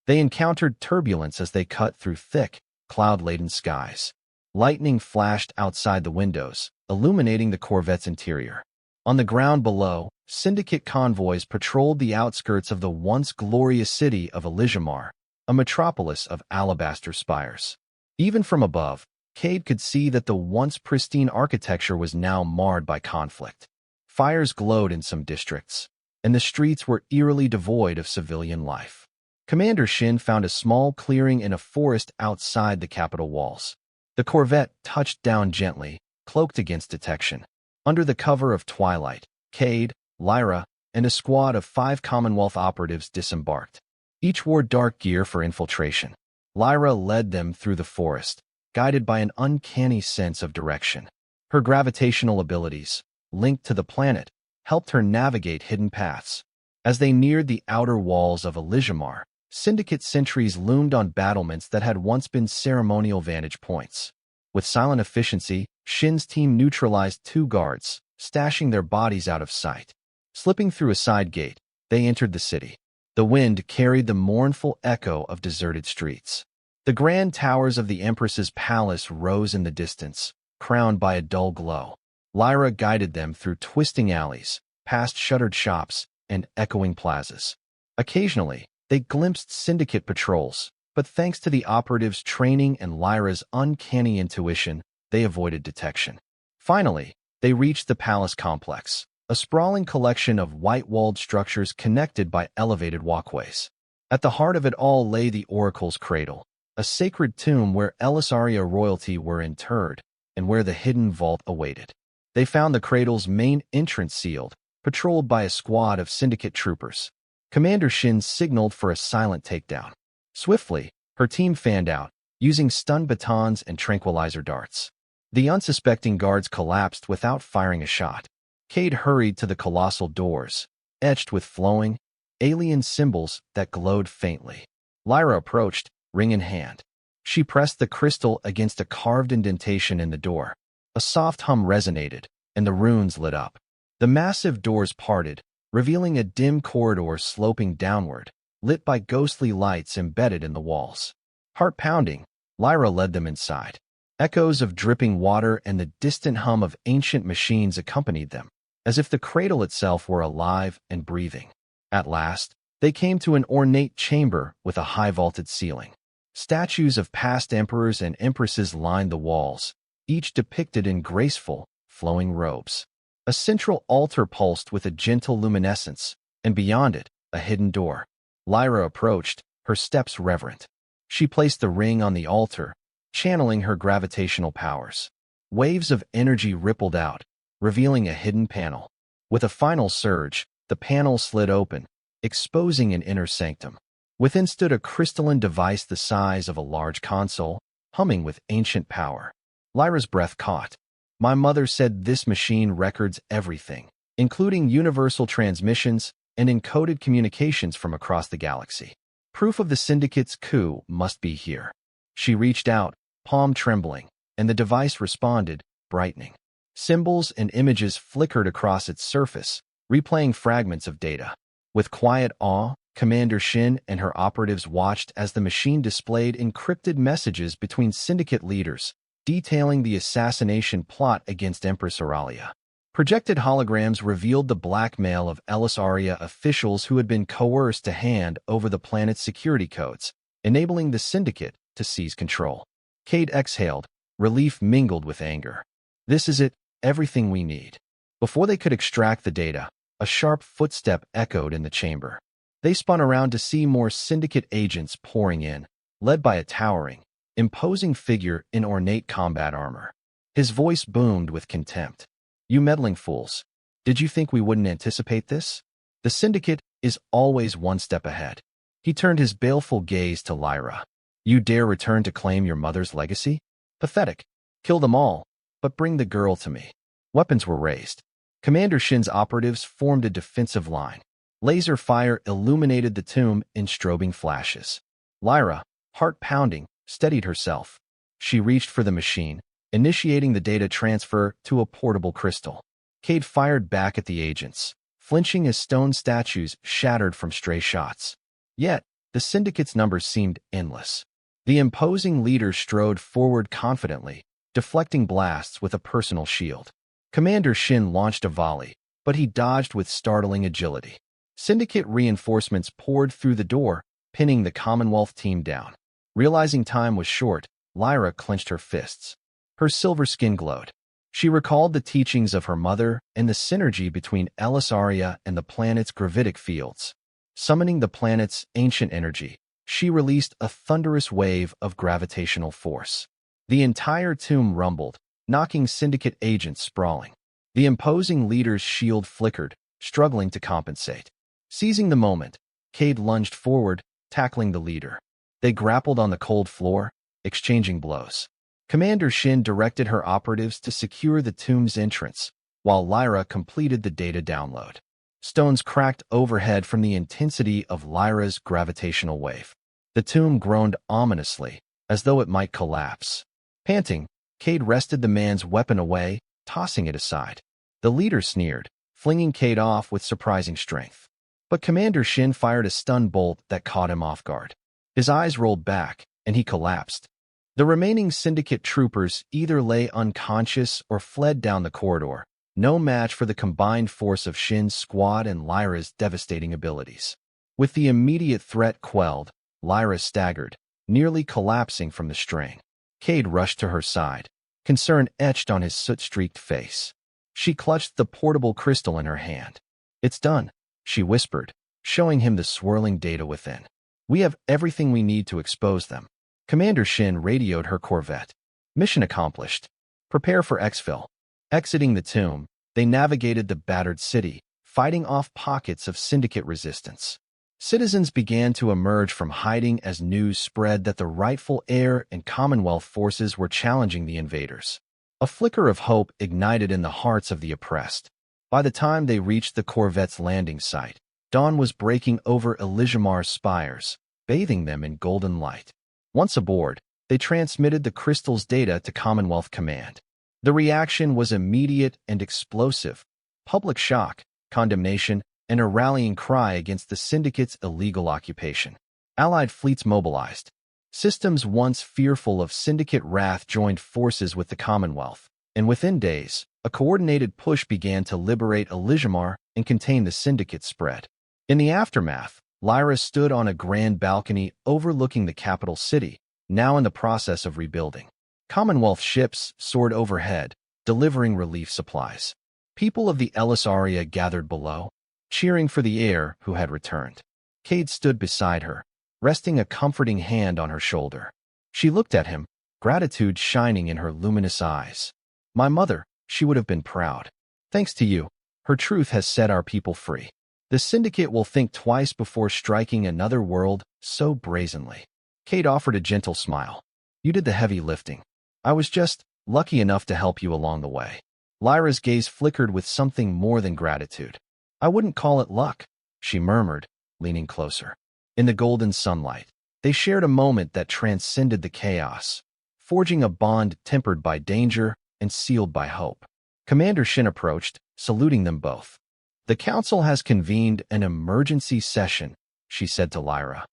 They encountered turbulence as they cut through thick, cloud-laden skies. Lightning flashed outside the windows, illuminating the Corvette's interior. On the ground below, Syndicate convoys patrolled the outskirts of the once glorious city of Elysiumar, a metropolis of alabaster spires. Even from above, Kade could see that the once pristine architecture was now marred by conflict. Fires glowed in some districts, and the streets were eerily devoid of civilian life. Commander Shin found a small clearing in a forest outside the capital walls. The Corvette touched down gently, cloaked against detection. Under the cover of twilight, Kade, Lyra, and a squad of 5 Commonwealth operatives disembarked. Each wore dark gear for infiltration. Lyra led them through the forest, guided by an uncanny sense of direction. Her gravitational abilities, linked to the planet, helped her navigate hidden paths. As they neared the outer walls of Elysiumar, Syndicate sentries loomed on battlements that had once been ceremonial vantage points. With silent efficiency, Shin's team neutralized 2 guards, stashing their bodies out of sight. Slipping through a side gate, they entered the city. The wind carried the mournful echo of deserted streets. The grand towers of the Empress's palace rose in the distance, crowned by a dull glow. Lyra guided them through twisting alleys, past shuttered shops, and echoing plazas. Occasionally, they glimpsed Syndicate patrols, but thanks to the operatives' training and Lyra's uncanny intuition, they avoided detection. Finally, they reached the palace complex, a sprawling collection of white-walled structures connected by elevated walkways. At the heart of it all lay the Oracle's cradle, a sacred tomb where Elysaria royalty were interred and where the hidden vault awaited. They found the cradle's main entrance sealed, patrolled by a squad of Syndicate troopers. Commander Shin signaled for a silent takedown. Swiftly, her team fanned out, using stun batons and tranquilizer darts. The unsuspecting guards collapsed without firing a shot. Kade hurried to the colossal doors, etched with flowing, alien symbols that glowed faintly. Lyra approached, ring in hand. She pressed the crystal against a carved indentation in the door. A soft hum resonated, and the runes lit up. The massive doors parted, revealing a dim corridor sloping downward, lit by ghostly lights embedded in the walls. Heart-pounding, Lyra led them inside. Echoes of dripping water and the distant hum of ancient machines accompanied them, as if the cradle itself were alive and breathing. At last, they came to an ornate chamber with a high-vaulted ceiling. Statues of past emperors and empresses lined the walls, each depicted in graceful, flowing robes. A central altar pulsed with a gentle luminescence, and beyond it, a hidden door. Lyra approached, her steps reverent. She placed the ring on the altar, channeling her gravitational powers. Waves of energy rippled out, revealing a hidden panel. With a final surge, the panel slid open, exposing an inner sanctum. Within stood a crystalline device the size of a large console, humming with ancient power. Lyra's breath caught. My mother said this machine records everything, including universal transmissions and encoded communications from across the galaxy. Proof of the Syndicate's coup must be here. She reached out, palm trembling, and the device responded, brightening. Symbols and images flickered across its surface, replaying fragments of data. With quiet awe, Commander Shin and her operatives watched as the machine displayed encrypted messages between Syndicate leaders, detailing the assassination plot against Empress Auralia. Projected holograms revealed the blackmail of Elysaria officials who had been coerced to hand over the planet's security codes, enabling the Syndicate to seize control. Kade exhaled, relief mingled with anger. This is it, everything we need. Before they could extract the data, a sharp footstep echoed in the chamber. They spun around to see more Syndicate agents pouring in, led by a towering, imposing figure in ornate combat armor. His voice boomed with contempt. You meddling fools. Did you think we wouldn't anticipate this? The Syndicate is always one step ahead. He turned his baleful gaze to Lyra. You dare return to claim your mother's legacy? Pathetic. Kill them all, but bring the girl to me. Weapons were raised. Commander Shin's operatives formed a defensive line. Laser fire illuminated the tomb in strobing flashes. Lyra, heart pounding, steadied herself. She reached for the machine, initiating the data transfer to a portable crystal. Kade fired back at the agents, flinching as stone statues shattered from stray shots. Yet, the Syndicate's numbers seemed endless. The imposing leader strode forward confidently, deflecting blasts with a personal shield. Commander Shin launched a volley, but he dodged with startling agility. Syndicate reinforcements poured through the door, pinning the Commonwealth team down. Realizing time was short, Lyra clenched her fists. Her silver skin glowed. She recalled the teachings of her mother and the synergy between Elysaria and the planet's gravitic fields. Summoning the planet's ancient energy, she released a thunderous wave of gravitational force. The entire tomb rumbled, knocking Syndicate agents sprawling. The imposing leader's shield flickered, struggling to compensate. Seizing the moment, Kade lunged forward, tackling the leader. They grappled on the cold floor, exchanging blows. Commander Shin directed her operatives to secure the tomb's entrance, while Lyra completed the data download. Stones cracked overhead from the intensity of Lyra's gravitational wave. The tomb groaned ominously, as though it might collapse. Panting, Kade wrested the man's weapon away, tossing it aside. The leader sneered, flinging Kade off with surprising strength. But Commander Shin fired a stun bolt that caught him off guard. His eyes rolled back, and he collapsed. The remaining Syndicate troopers either lay unconscious or fled down the corridor, no match for the combined force of Shin's squad and Lyra's devastating abilities. With the immediate threat quelled, Lyra staggered, nearly collapsing from the strain. Kade rushed to her side, concern etched on his soot-streaked face. She clutched the portable crystal in her hand. "It's done," she whispered, showing him the swirling data within. "We have everything we need to expose them." Commander Shin radioed her corvette. "Mission accomplished. Prepare for exfil." Exiting the tomb, they navigated the battered city, fighting off pockets of Syndicate resistance. Citizens began to emerge from hiding as news spread that the rightful heir and Commonwealth forces were challenging the invaders. A flicker of hope ignited in the hearts of the oppressed. By the time they reached the corvette's landing site, dawn was breaking over Elysiumar's spires, bathing them in golden light. Once aboard, they transmitted the crystal's data to Commonwealth Command. The reaction was immediate and explosive. Public shock, condemnation, and a rallying cry against the Syndicate's illegal occupation. Allied fleets mobilized. Systems once fearful of Syndicate wrath joined forces with the Commonwealth, and within days, a coordinated push began to liberate Elysiumar and contain the Syndicate spread. In the aftermath, Lyra stood on a grand balcony overlooking the capital city, now in the process of rebuilding. Commonwealth ships soared overhead, delivering relief supplies. People of the Elysaria gathered below, cheering for the heir who had returned. Kade stood beside her, resting a comforting hand on her shoulder. She looked at him, gratitude shining in her luminous eyes. "My mother, she would have been proud. Thanks to you, her truth has set our people free. The Syndicate will think twice before striking another world so brazenly." Kade offered a gentle smile. "You did the heavy lifting. I was just lucky enough to help you along the way." Lyra's gaze flickered with something more than gratitude. "I wouldn't call it luck," she murmured, leaning closer. In the golden sunlight, they shared a moment that transcended the chaos, forging a bond tempered by danger and sealed by hope. Commander Shin approached, saluting them both. "The Council has convened an emergency session," she said to Lyra,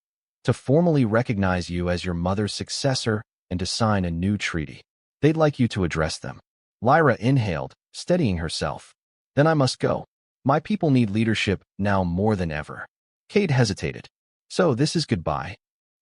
"to formally recognize you as your mother's successor and to sign a new treaty. They'd like you to address them." Lyra inhaled, steadying herself. "Then I must go. My people need leadership now more than ever." Kade hesitated. "So this is goodbye?"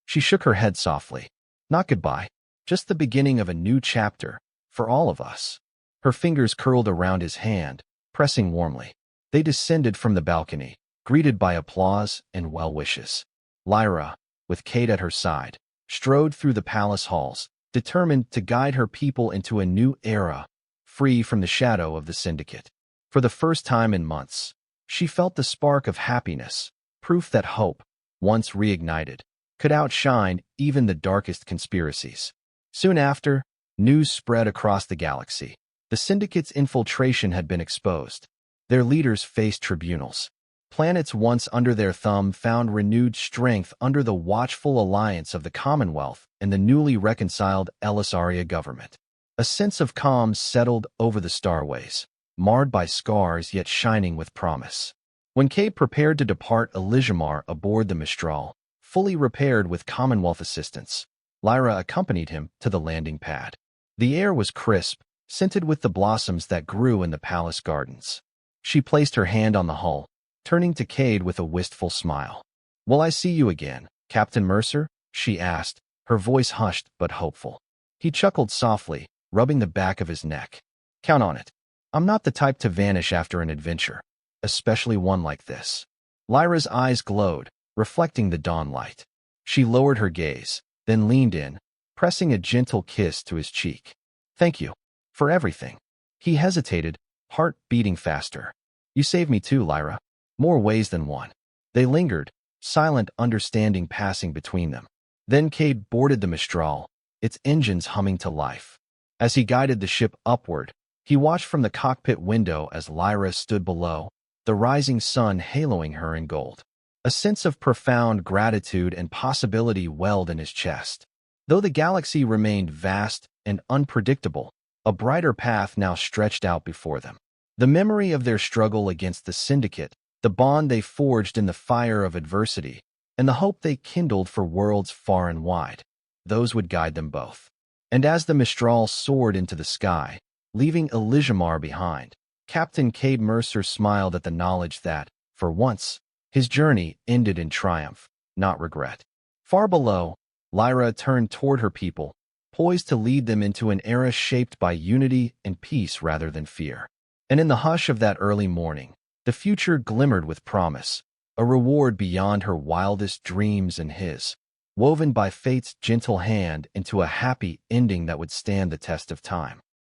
She shook her head softly. "Not goodbye, just the beginning of a new chapter, for all of us." Her fingers curled around his hand, pressing warmly. They descended from the balcony, greeted by applause and well wishes. Lyra, with Kade at her side, strode through the palace halls, determined to guide her people into a new era, free from the shadow of the Syndicate. For the first time in months, she felt the spark of happiness, proof that hope, once reignited, could outshine even the darkest conspiracies. Soon after, news spread across the galaxy. The Syndicate's infiltration had been exposed. Their leaders faced tribunals. Planets once under their thumb found renewed strength under the watchful alliance of the Commonwealth and the newly reconciled Elysaria government. A sense of calm settled over the starways, marred by scars yet shining with promise. When Kade prepared to depart Elysiumar aboard the Mistral, fully repaired with Commonwealth assistance, Lyra accompanied him to the landing pad. The air was crisp, scented with the blossoms that grew in the palace gardens. She placed her hand on the hull, turning to Kade with a wistful smile. "Will I see you again, Captain Mercer?" she asked, her voice hushed but hopeful. He chuckled softly, rubbing the back of his neck. "Count on it. I'm not the type to vanish after an adventure, especially one like this." Lyra's eyes glowed, reflecting the dawn light. She lowered her gaze, then leaned in, pressing a gentle kiss to his cheek. "Thank you for everything." He hesitated, heart beating faster. "You saved me too, Lyra. More ways than one." They lingered, silent understanding passing between them. Then Kade boarded the Mistral, its engines humming to life. As he guided the ship upward, he watched from the cockpit window as Lyra stood below, the rising sun haloing her in gold. A sense of profound gratitude and possibility welled in his chest. Though the galaxy remained vast and unpredictable, a brighter path now stretched out before them. The memory of their struggle against the Syndicate, the bond they forged in the fire of adversity, and the hope they kindled for worlds far and wide, those would guide them both. And as the Mistral soared into the sky, leaving Elysiumar behind, Captain Kade Mercer smiled at the knowledge that, for once, his journey ended in triumph, not regret. Far below, Lyra turned toward her people, poised to lead them into an era shaped by unity and peace rather than fear. And in the hush of that early morning, the future glimmered with promise, a reward beyond her wildest dreams and his, woven by fate's gentle hand into a happy ending that would stand the test of time.